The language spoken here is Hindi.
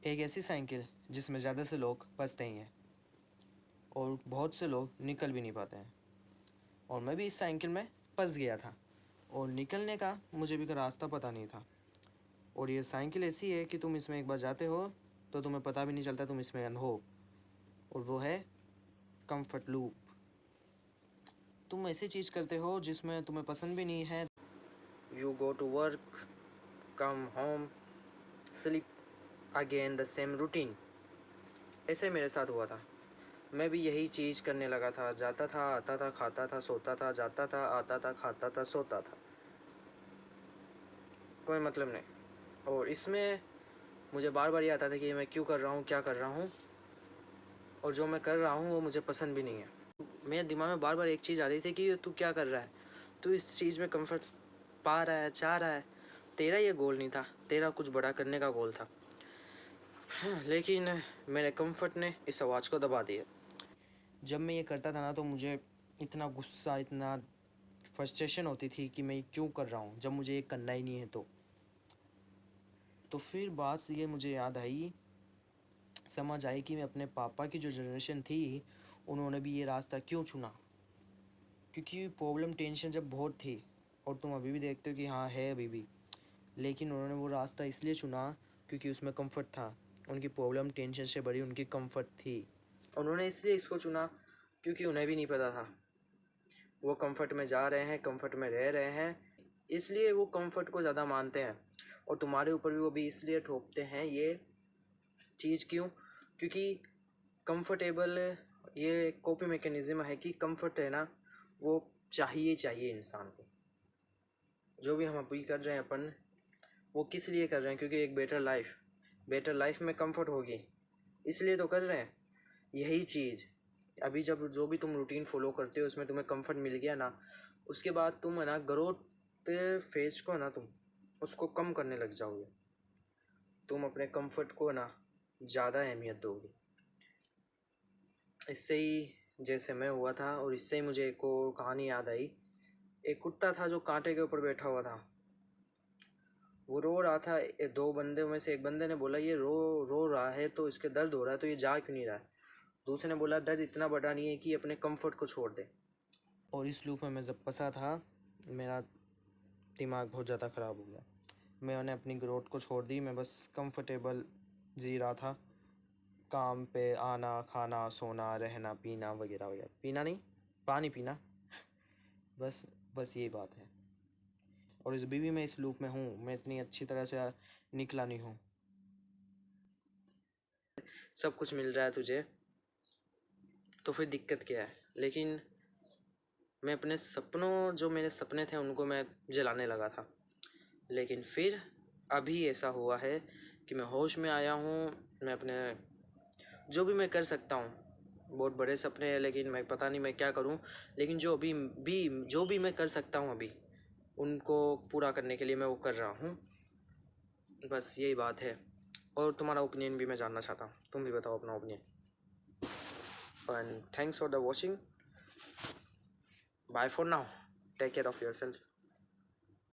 एक ऐसी साइकिल जिसमें ज़्यादा से लोग फंसते ही हैं और बहुत से लोग निकल भी नहीं पाते हैं। और मैं भी इस साइकिल में फंस गया था और निकलने का मुझे भी रास्ता पता नहीं था। और ये साइकिल ऐसी है कि तुम इसमें एक बार जाते हो तो तुम्हें पता भी नहीं चलता तुम इसमें हो। और वो है कंफर्ट लूप। तुम ऐसी चीज़ करते हो जिसमें तुम्हें पसंद भी नहीं है। You go to work, come home, sleep again the same routine. ऐसे मेरे साथ हुआ था। मैं भी यही चीज़ करने लगा था। जाता था, आता था, खाता था, सोता था, जाता था, आता था, खाता था, सोता था, कोई मतलब नहीं। और इसमें मुझे बार बार ये आता था कि मैं क्यों कर रहा हूँ, क्या कर रहा हूँ, और जो मैं कर रहा हूँ वो मुझे पसंद भी नहीं है। मेरे दिमाग में बार बार एक चीज़ आ रही थी कि तू क्या कर रहा है, तू इस चीज़ में कंफर्ट पा रहा है, चाह रहा है। तेरा ये गोल नहीं था, तेरा कुछ बड़ा करने का गोल था। लेकिन मेरे कंफर्ट ने इस आवाज़ को दबा दिया। जब मैं ये करता था ना तो मुझे इतना गुस्सा, इतना फ्रस्ट्रेशन होती थी कि मैं क्यों कर रहा हूँ जब मुझे ये करना ही नहीं है। तो फिर बात ये मुझे याद आई, समझ आई कि मैं अपने पापा की जो जनरेशन थी उन्होंने भी ये रास्ता क्यों चुना। क्योंकि प्रॉब्लम टेंशन जब बहुत थी, और तुम अभी भी देखते हो कि हाँ है अभी भी, लेकिन उन्होंने वो रास्ता इसलिए चुना क्योंकि उसमें कंफर्ट था। उनकी प्रॉब्लम टेंशन से बड़ी उनकी कंफर्ट थी। उन्होंने इसलिए इसको चुना क्योंकि उन्हें भी नहीं पता था। वो कंफर्ट में जा रहे हैं, कंफर्ट में रह रहे हैं, इसलिए वो कंफर्ट को ज़्यादा मानते हैं। और तुम्हारे ऊपर भी वो भी इसलिए ठोकते हैं ये चीज़। क्यों? क्योंकि कंफर्टेबल ये कॉपी मैकेनिज़्म है कि कंफर्ट है ना, वो चाहिए इंसान को। जो भी हम अभी कर रहे हैं अपन, वो किस लिए कर रहे हैं? क्योंकि एक बेटर लाइफ में कंफर्ट होगी, इसलिए तो कर रहे हैं। यही चीज़ अभी जब जो भी तुम रूटीन फॉलो करते हो उसमें तुम्हें कंफर्ट मिल गया ना, उसके बाद तुम है ना ग्रोथ फेज को ना तुम उसको कम करने लग जाओगे। तुम अपने कंफर्ट को ना ज़्यादा अहमियत दोगे। इससे ही जैसे मैं हुआ था, और इससे ही मुझे एक और कहानी याद आई। एक कुत्ता था जो कांटे के ऊपर बैठा हुआ था। वो रो रहा था। दो बंदे में से एक बंदे ने बोला ये रो रहा है तो इसके दर्द हो रहा है, तो ये जा क्यों नहीं रहा है? दूसरे ने बोला दर्द इतना बड़ा नहीं है कि अपने कंफर्ट को छोड़ दे। और इस लूप में मैं जब फंसा था, मेरा दिमाग बहुत ज़्यादा ख़राब हो गया। मैंने अपनी ग्रोथ को छोड़ दी। मैं बस कंफर्टेबल जी रहा था, काम पे आना, खाना, सोना, रहना, पीना वगैरह वगैरह। पीना नहीं, पानी पीना। बस यही बात है। और इस भी मैं इस लूप में हूँ। मैं इतनी अच्छी तरह से निकला नहीं हूँ। सब कुछ मिल रहा है तुझे तो फिर दिक्कत क्या है? लेकिन मैं अपने सपनों, जो मेरे सपने थे उनको मैं जलाने लगा था। लेकिन फिर अभी ऐसा हुआ है कि मैं होश में आया हूँ। मैं अपने जो भी मैं कर सकता हूँ, बहुत बड़े सपने हैं लेकिन मैं पता नहीं मैं क्या करूँ। लेकिन जो भी मैं कर सकता हूँ अभी, उनको पूरा करने के लिए मैं वो कर रहा हूँ। बस यही बात है। और तुम्हारा ओपिनियन भी मैं जानना चाहता हूँ। तुम भी बताओ अपना opinion. And thanks for the watching. Bye for now. Take care of yourself.